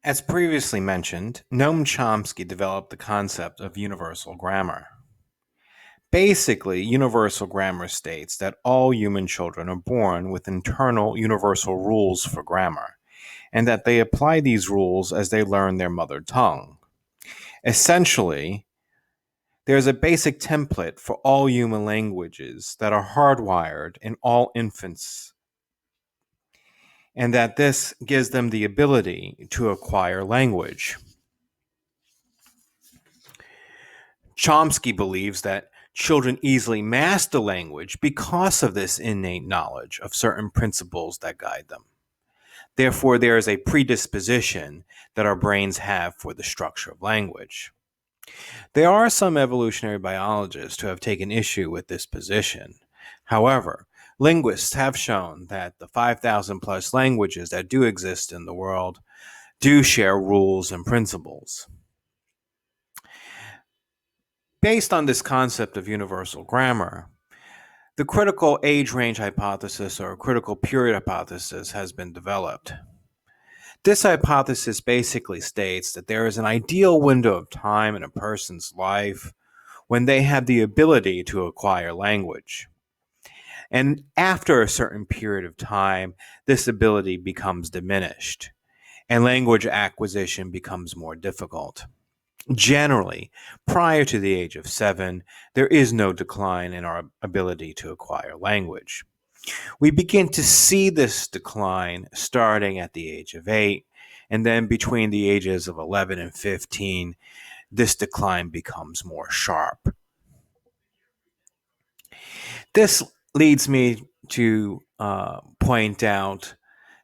As previously mentioned, Noam Chomsky developed the concept of universal grammar. Basically, universal grammar states that all human children are born with internal universal rules for grammar, and that they apply these rules as they learn their mother tongue. Essentially, there's a basic template for all human languages that are hardwired in all infants, and that this gives them the ability to acquire language. Chomsky believes that children easily master language because of this innate knowledge of certain principles that guide them. Therefore, there is a predisposition that our brains have for the structure of language. There are some evolutionary biologists who have taken issue with this position. However, linguists have shown that the 5,000 plus languages that do exist in the world do share rules and principles. Based on this concept of universal grammar, the critical age range hypothesis or critical period hypothesis has been developed. This hypothesis basically states that there is an ideal window of time in a person's life when they have the ability to acquire language. And after a certain period of time, this ability becomes diminished, and language acquisition becomes more difficult. Generally, prior to the age of 7, there is no decline in our ability to acquire language. We begin to see this decline starting at the age of 8, and then between the ages of 11 and 15, this decline becomes more sharp. This leads me to point out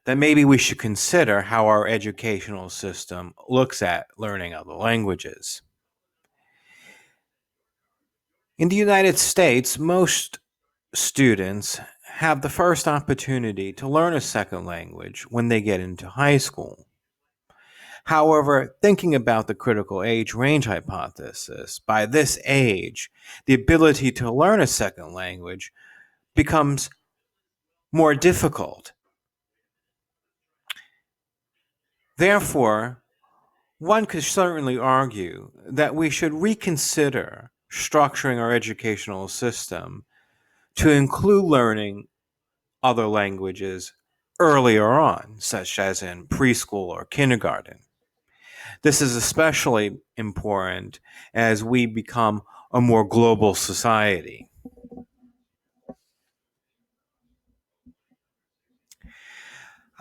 that maybe we should consider how our educational system looks at learning other languages. In the United States, most students have the first opportunity to learn a second language when they get into high school. However, thinking about the critical age range hypothesis, by this age, the ability to learn a second language becomes more difficult. Therefore, one could certainly argue that we should reconsider structuring our educational system to include learning other languages earlier on, such as in preschool or kindergarten. This is especially important as we become a more global society.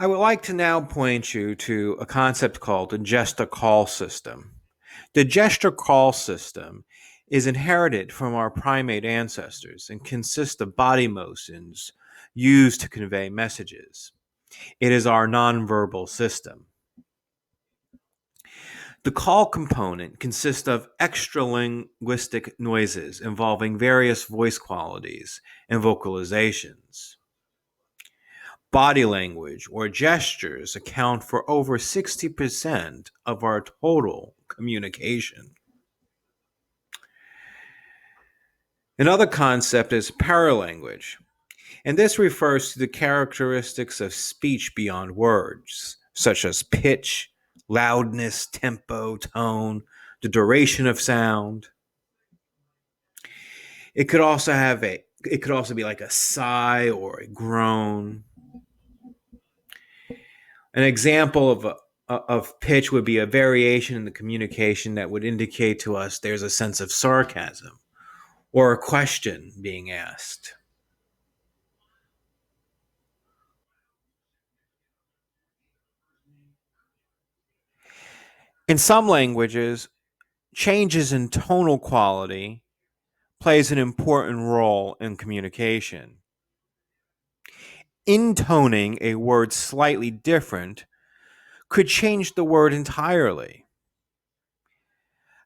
I would like to now point you to a concept called the gesture call system. The gesture call system is inherited from our primate ancestors and consists of body motions used to convey messages. It is our nonverbal system. The call component consists of extralinguistic noises involving various voice qualities and vocalizations. Body language or gestures account for over 60% of our total communication. Another concept is paralanguage, and this refers to the characteristics of speech beyond words, such as pitch, loudness, tempo, tone, the duration of sound. It could also be like a sigh or a groan. An example of pitch would be a variation in the communication that would indicate to us there's a sense of sarcasm or a question being asked. In some languages, changes in tonal quality plays an important role in communication. Intoning a word slightly different could change the word entirely.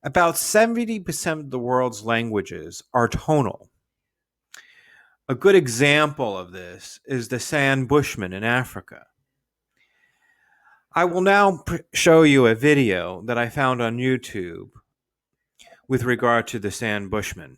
About 70% of the world's languages are tonal. A good example of this is the San Bushman in Africa. I will now show you a video that I found on YouTube with regard to the San Bushman.